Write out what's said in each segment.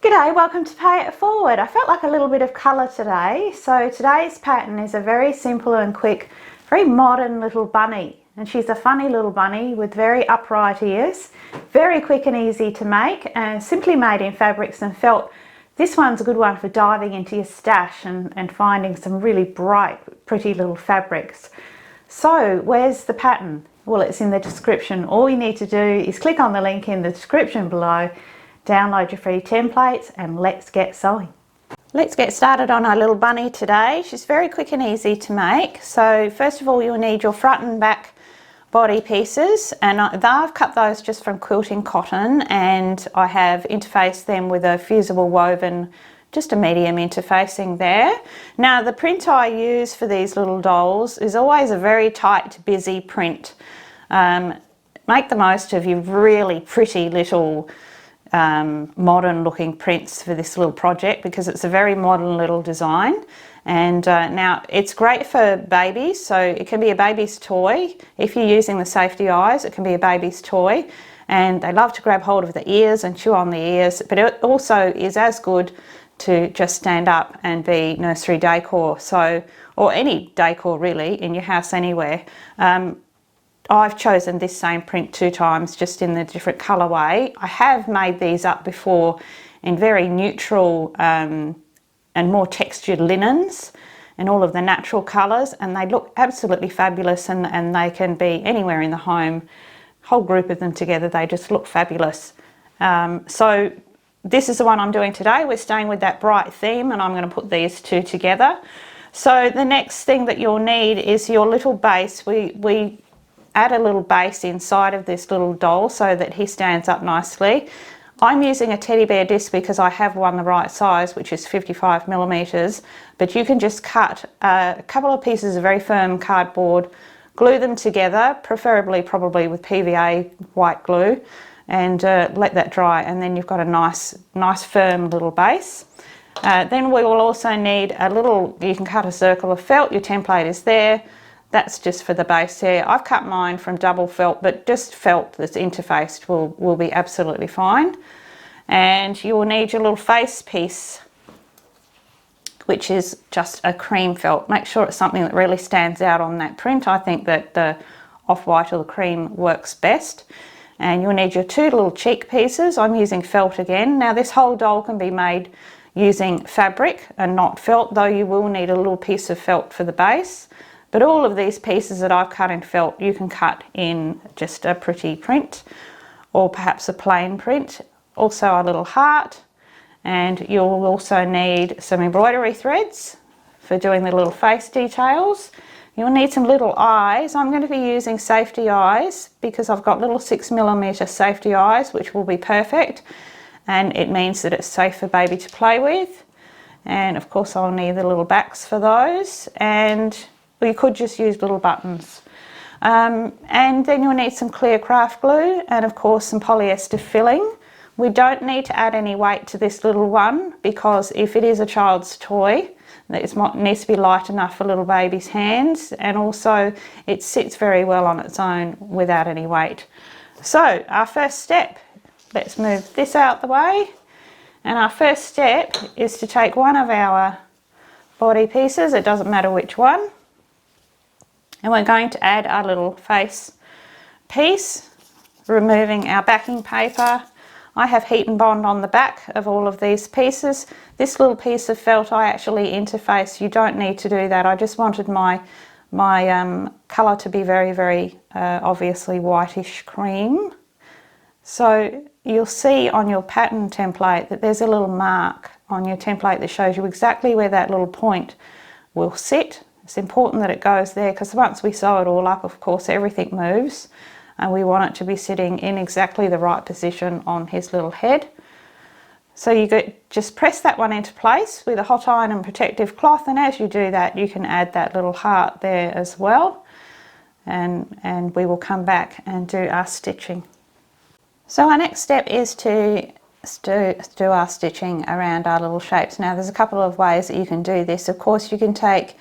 G'day, welcome to Pay It Forward. I felt like a little bit of colour today. So today's pattern is a very simple and quick, very modern little bunny. And she's a funny little bunny with very upright ears. Very quick and easy to make and simply made in fabrics and felt. This one's a good one for diving into your stash and finding some really bright, pretty little fabrics. So where's the pattern? Well, it's in the description. All you need to do is click on the link in the description below, download your free templates, and let's get sewing. Let's get started on our little bunny today. She's very quick and easy to make. So first of all, you'll need your front and back body pieces, and I've cut those just from quilting cotton, and I have interfaced them with a fusible woven, just a medium interfacing there. Now the print I use for these little dolls is always a very tight, busy print. Make the most of your really pretty little modern looking prints for this little project, because it's a very modern little design. And now it's great for babies, so it can be a baby's toy. If you're using the safety eyes, it can be a baby's toy, and they love to grab hold of the ears and chew on the ears, but it also is as good to just stand up and be nursery decor, so, or any decor really in your house anywhere. I've chosen this same print 2 times, just in the different colourway. I have made these up before in very neutral and more textured linens and all of the natural colours, and they look absolutely fabulous, and they can be anywhere in the home. Whole group of them together, they just look fabulous. So this is the one I'm doing today. We're staying with that bright theme, and I'm going to put these 2 together. So the next thing that you'll need is your little base. We add a little base inside of this little doll so that he stands up nicely. I'm using a teddy bear disc because I have one the right size, which is 55mm, but you can just cut a couple of pieces of very firm cardboard, glue them together, preferably probably with PVA white glue, and let that dry, and then you've got a nice firm little base. Then we will also need a little, you can cut a circle of felt. Your template is there. That's just for the base here. I've cut mine from double felt, but just felt that's interfaced will be absolutely fine. And you will need your little face piece, which is just a cream felt. Make sure it's something that really stands out on that print. I think that the off-white or the cream works best. And you'll need your 2 little cheek pieces. I'm using felt again. Now this whole doll can be made using fabric and not felt, though you will need a little piece of felt for the base. But all of these pieces that I've cut in felt, you can cut in just a pretty print, or perhaps a plain print. Also a little heart, and you'll also need some embroidery threads for doing the little face details. You'll need some little eyes. I'm going to be using safety eyes because I've got little 6mm safety eyes, which will be perfect, and it means that it's safe for baby to play with. And of course I'll need the little backs for those, and you could just use little buttons. And then you'll need some clear craft glue, and of course some polyester filling. We don't need to add any weight to this little one, because if it is a child's toy, it needs to be light enough for little baby's hands, and also it sits very well on its own without any weight. So our first step, let's move this out the way, and our first step is to take one of our body pieces, it doesn't matter which one, and we're going to add our little face piece, removing our backing paper. I have heat and bond on the back of all of these pieces. This little piece of felt I actually interface. You don't need to do that. I just wanted my colour to be very obviously whitish cream. So you'll see on your pattern template that there's a little mark on your template that shows you exactly where that little point will sit. It's important that it goes there, because once we sew it all up, of course, everything moves, and we want it to be sitting in exactly the right position on his little head. So you just press that one into place with a hot iron and protective cloth, and as you do that, you can add that little heart there as well, and we will come back and do our stitching. So our next step is to do our stitching around our little shapes. Now there's a couple of ways that you can do this. Of course, you can take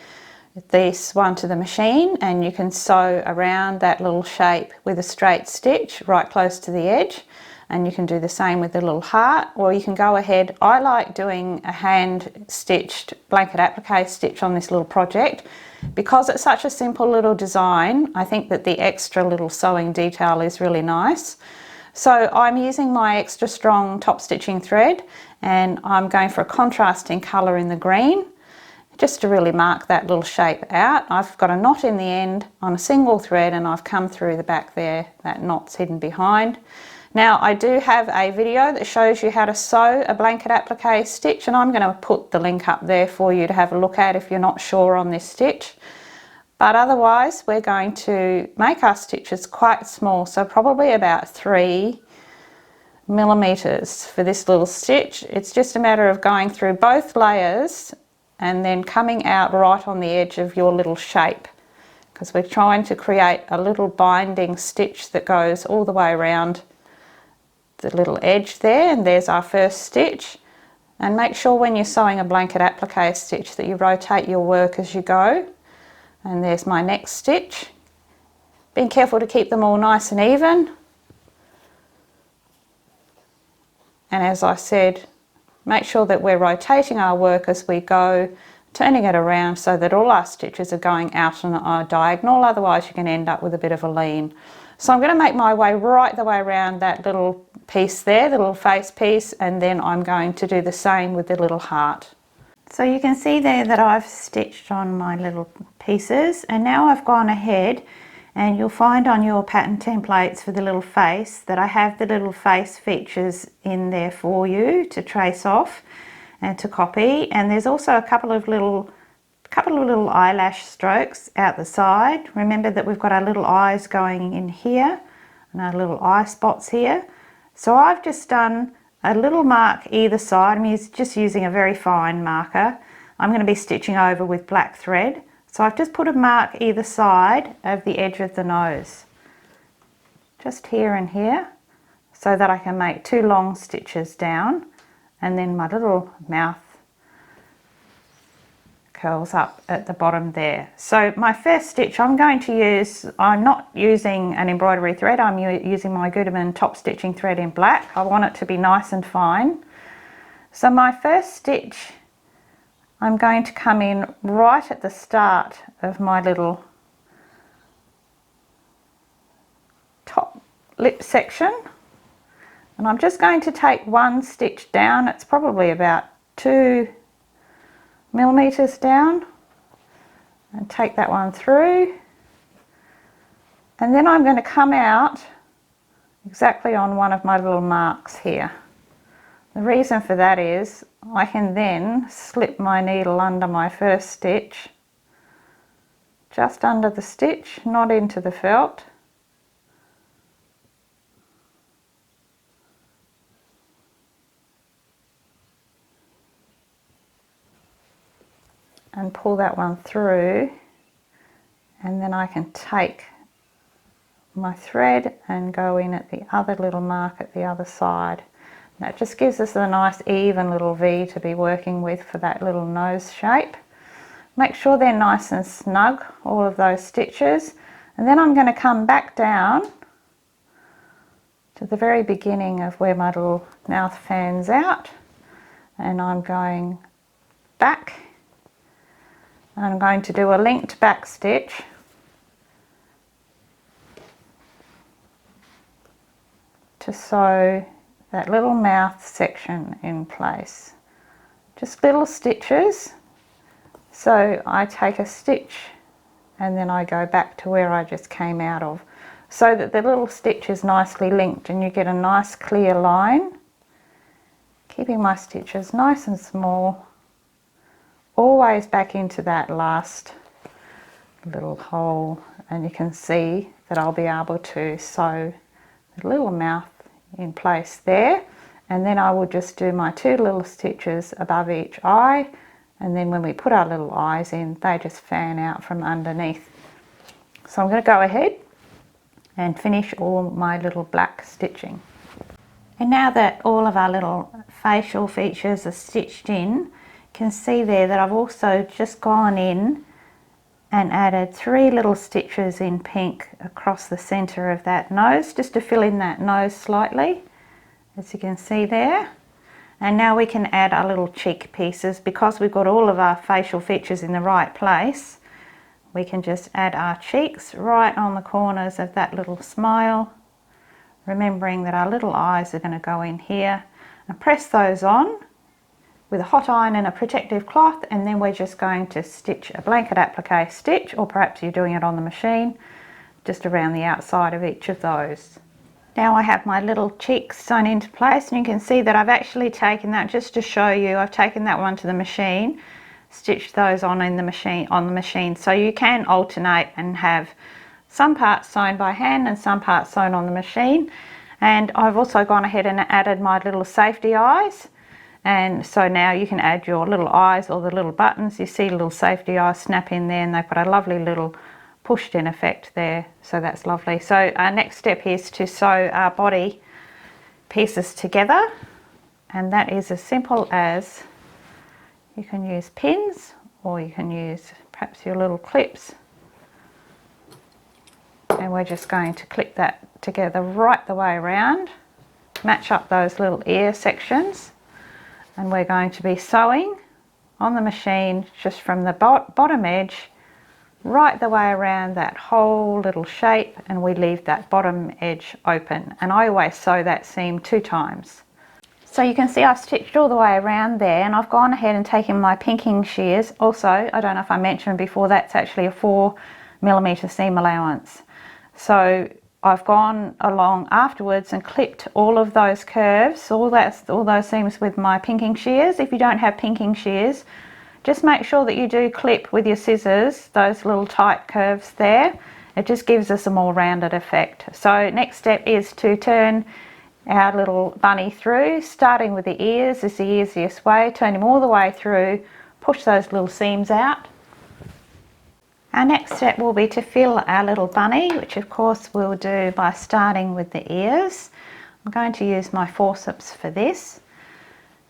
this one to the machine and you can sew around that little shape with a straight stitch right close to the edge, and you can do the same with the little heart, or you can go ahead. I like doing a hand stitched blanket applique stitch on this little project because it's such a simple little design. I think that the extra little sewing detail is really nice. So I'm using my extra strong top stitching thread, and I'm going for a contrasting colour in the green, just to really mark that little shape out. I've got a knot in the end on a single thread, and I've come through the back there, that knot's hidden behind. Now I do have a video that shows you how to sew a blanket applique stitch, and I'm going to put the link up there for you to have a look at if you're not sure on this stitch. But otherwise we're going to make our stitches quite small, so probably about 3 millimeters for this little stitch. It's just a matter of going through both layers and then coming out right on the edge of your little shape, because we're trying to create a little binding stitch that goes all the way around the little edge there. And there's our first stitch. And make sure when you're sewing a blanket applique stitch that you rotate your work as you go. And there's my next stitch. Being careful to keep them all nice and even. And as I said, make sure that we're rotating our work as we go, turning it around so that all our stitches are going out on a diagonal, otherwise you can end up with a bit of a lean. So I'm going to make my way right the way around that little piece there, the little face piece, and then I'm going to do the same with the little heart. So you can see there that I've stitched on my little pieces, and now I've gone ahead, and you'll find on your pattern templates for the little face that I have the little face features in there for you to trace off and to copy. And there's also a couple of little eyelash strokes out the side. Remember that we've got our little eyes going in here and our little eye spots here. So I've just done a little mark either side. I'm just using a very fine marker. I'm going to be stitching over with black thread. So I've just put a mark either side of the edge of the nose, just here and here, so that I can make 2 long stitches down, and then my little mouth curls up at the bottom there. So my first stitch I'm going to use, I'm not using an embroidery thread, I'm using my Gutermann top stitching thread in black. I want it to be nice and fine. So my first stitch, I'm going to come in right at the start of my little top lip section, and I'm just going to take 1 stitch down. It's probably about 2 millimeters down, and take that one through, and then I'm going to come out exactly on one of my little marks here. The reason for that is I can then slip my needle under my first stitch, just under the stitch, not into the felt. And pull that one through, and then I can take my thread and go in at the other little mark at the other side. That just gives us a nice even little V to be working with for that little nose shape. Make sure they're nice and snug, all of those stitches, and then I'm going to come back down to the very beginning of where my little mouth fans out, and I'm going back, and I'm going to do a linked back stitch to sew that little mouth section in place. Just little stitches. So I take a stitch and then I go back to where I just came out of, so that the little stitch is nicely linked and you get a nice clear line. Keeping my stitches nice and small, always back into that last little hole, and you can see that I'll be able to sew the little mouth in place there, and then I will just do my 2 little stitches above each eye, and then when we put our little eyes in, they just fan out from underneath. So I'm going to go ahead and finish all my little black stitching. And now that all of our little facial features are stitched in, you can see there that I've also just gone in and added 3 little stitches in pink across the center of that nose, just to fill in that nose slightly. as you can see there. And now we can add our little cheek pieces. Because we've got all of our facial features in the right place, we can just add our cheeks right on the corners of that little smile, remembering that our little eyes are going to go in here, and press those on with a hot iron and a protective cloth, and then we're just going to stitch a blanket applique stitch, or perhaps you're doing it on the machine, just around the outside of each of those. Now I have my little cheeks sewn into place, and you can see that I've actually taken that, just to show you, I've taken that one to the machine, stitched those on the machine. So you can alternate and have some parts sewn by hand and some parts sewn on the machine. And I've also gone ahead and added my little safety eyes. And so now you can add your little eyes or the little buttons. You see little safety eyes snap in there, and they've got a lovely little pushed in effect there, so that's lovely. So our next step is to sew our body pieces together, and that is as simple as, you can use pins or you can use perhaps your little clips, and we're just going to clip that together right the way around, match up those little ear sections, and we're going to be sewing on the machine just from the bottom edge right the way around that whole little shape, and we leave that bottom edge open. And I always sew that seam 2 times. So you can see I've stitched all the way around there, and I've gone ahead and taken my pinking shears. Also, I don't know if I mentioned before, that's actually a 4mm seam allowance. So I've gone along afterwards and clipped all of those curves, all those seams with my pinking shears. If you don't have pinking shears, just make sure that you do clip with your scissors those little tight curves there. It just gives us a more rounded effect. So next step is to turn our little bunny through, starting with the ears is the easiest way. Turn him all the way through, push those little seams out. Our next step will be to fill our little bunny, which of course we'll do by starting with the ears. I'm going to use my forceps for this,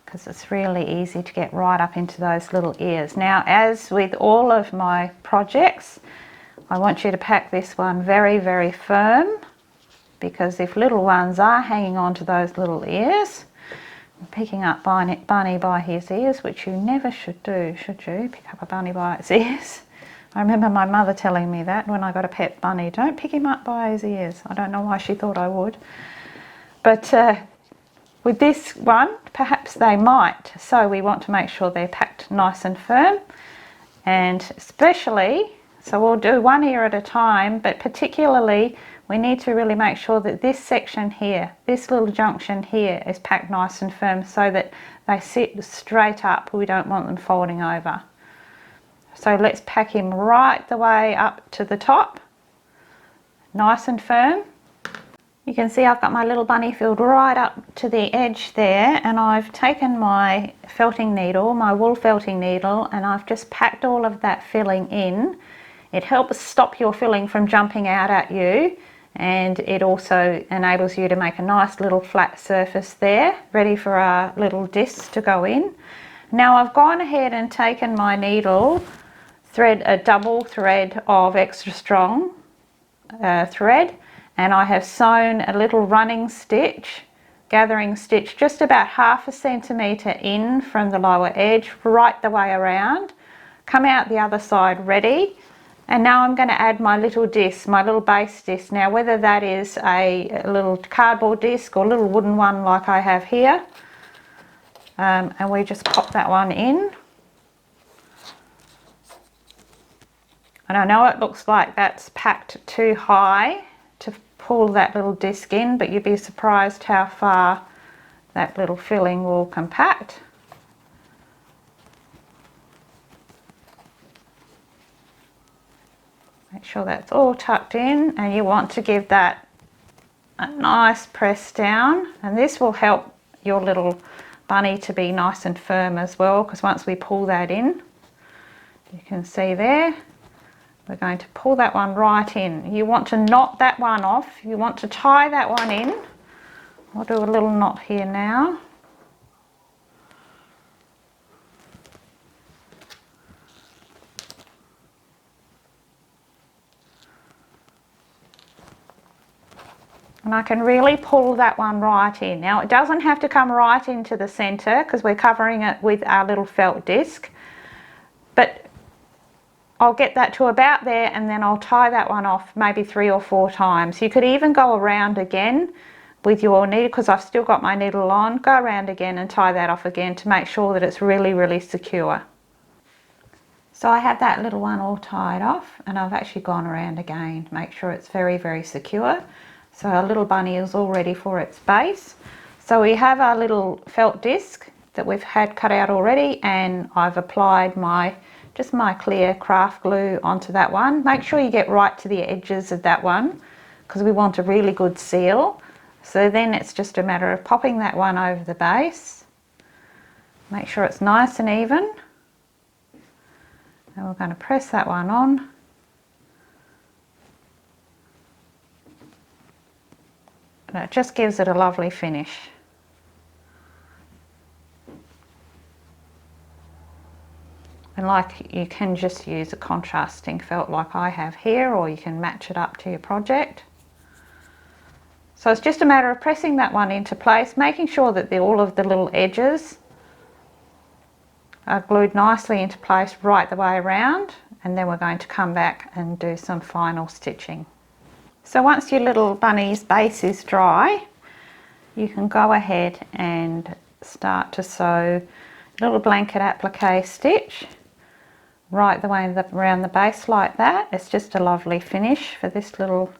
because it's really easy to get right up into those little ears. Now, as with all of my projects, I want you to pack this one very, very firm, because if little ones are hanging on to those little ears, picking up Bunny by his ears, which you never should do, should you? Pick up a bunny by its ears. I remember my mother telling me that when I got a pet bunny, don't pick him up by his ears. I don't know why she thought I would. But with this one, perhaps they might. So we want to make sure they're packed nice and firm. And especially, so we'll do one ear at a time, but particularly we need to really make sure that this section here, this little junction here, is packed nice and firm so that they sit straight up. We don't want them folding over. So let's pack him right the way up to the top, nice and firm. You can see I've got my little bunny filled right up to the edge there, and I've taken my felting needle, my wool felting needle, and I've just packed all of that filling in. It helps stop your filling from jumping out at you, and it also enables you to make a nice little flat surface there, ready for our little discs to go in. Now I've gone ahead and taken my needle, thread a double thread of extra strong thread, and I have sewn a little running stitch, gathering stitch, just about 1/2 centimetre in from the lower edge, right the way around. Come out the other side ready. And now I'm going to add my little disc, my little base disc. Now whether that is a little cardboard disc or a little wooden one like I have here, and we just pop that one in. And I know it looks like that's packed too high to pull that little disc in, but you'd be surprised how far that little filling will compact. Make sure that's all tucked in, and you want to give that a nice press down, and this will help your little bunny to be nice and firm as well, because once we pull that in, you can see there, we're going to pull that one right in. You want to knot that one off, you want to tie that one in. I'll do a little knot here now. And I can really pull that one right in. Now it doesn't have to come right into the center because we're covering it with our little felt disc, but I'll get that to about there and then I'll tie that one off maybe 3 or 4 times. You could even go around again with your needle, because I've still got my needle on, go around again and tie that off again to make sure that it's really, really secure. So I have that little one all tied off and I've actually gone around again to make sure it's very, very secure. So our little bunny is all ready for its base. So we have our little felt disc that we've had cut out already, and I've applied just my clear craft glue onto that one. Make sure you get right to the edges of that one because we want a really good seal. So then it's just a matter of popping that one over the base. Make sure it's nice and even. And we're going to press that one on. And it just gives it a lovely finish. And like, you can just use a contrasting felt like I have here, or you can match it up to your project. So it's just a matter of pressing that one into place, making sure that all of the little edges are glued nicely into place right the way around, and then we're going to come back and do some final stitching. So once your little bunny's base is dry, you can go ahead and start to sew a little blanket applique stitch right the way around the base like that. It's just a lovely finish for this little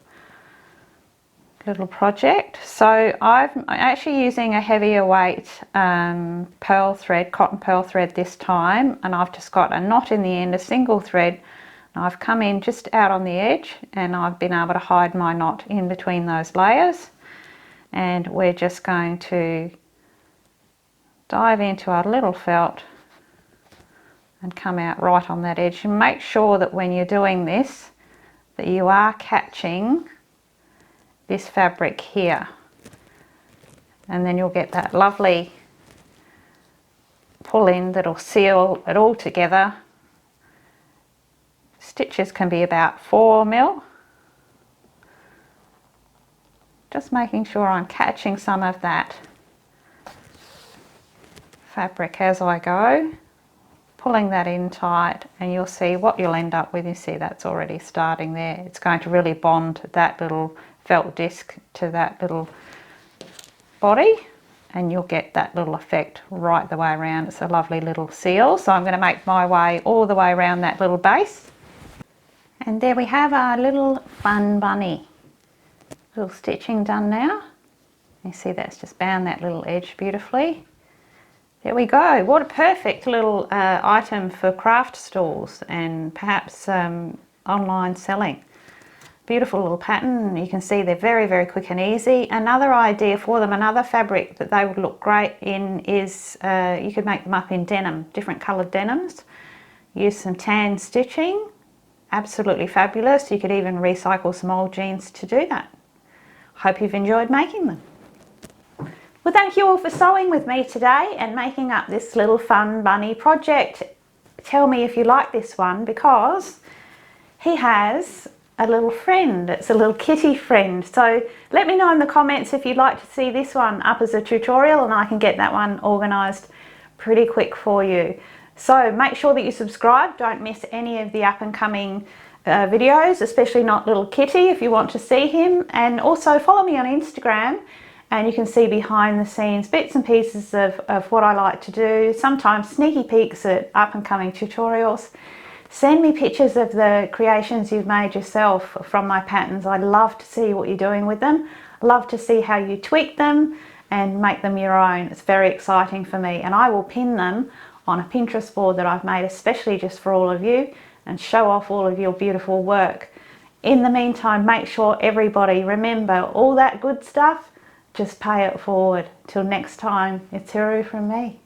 project. So I'm actually using a heavier weight pearl thread, cotton pearl thread this time, and I've just got a knot in the end, a single thread. I've come in just out on the edge and I've been able to hide my knot in between those layers, and we're just going to dive into our little felt and come out right on that edge. And make sure that when you're doing this that you are catching this fabric here, and then you'll get that lovely pull in that'll seal it all together. Stitches can be about 4 mil. Just making sure I'm catching some of that fabric as I go, pulling that in tight, and you'll see what you'll end up with. You see that's already starting there. It's going to really bond that little felt disc to that little body, and you'll get that little effect right the way around. It's a lovely little seal. So I'm going to make my way all the way around that little base. And there we have our little fun bunny. Little stitching done now. You see that's just bound that little edge beautifully. There we go. What a perfect little item for craft stores and perhaps online selling. Beautiful little pattern. You can see they're very, very quick and easy. Another idea for them, another fabric that they would look great in is you could make them up in denim, different coloured denims. Use some tan stitching. Absolutely fabulous. You could even recycle some old jeans to do that. Hope you've enjoyed making them. Well, thank you all for sewing with me today and making up this little fun bunny project. Tell me if you like this one, because he has a little friend. It's a little kitty friend. So let me know in the comments if you'd like to see this one up as a tutorial, and I can get that one organised pretty quick for you. So make sure that you subscribe. Don't miss any of the up and coming videos, especially not little Kitty if you want to see him. And also follow me on Instagram, and you can see behind the scenes bits and pieces of what I like to do. Sometimes sneaky peeks at up and coming tutorials. Send me pictures of the creations you've made yourself from my patterns. I love to see what you're doing with them. Love to see how you tweak them and make them your own. It's very exciting for me, and I will pin them on a Pinterest board that I've made especially just for all of you, and show off all of your beautiful work. In the meantime, make sure everybody remember all that good stuff, just pay it forward. Till next time, it's Hiru from me.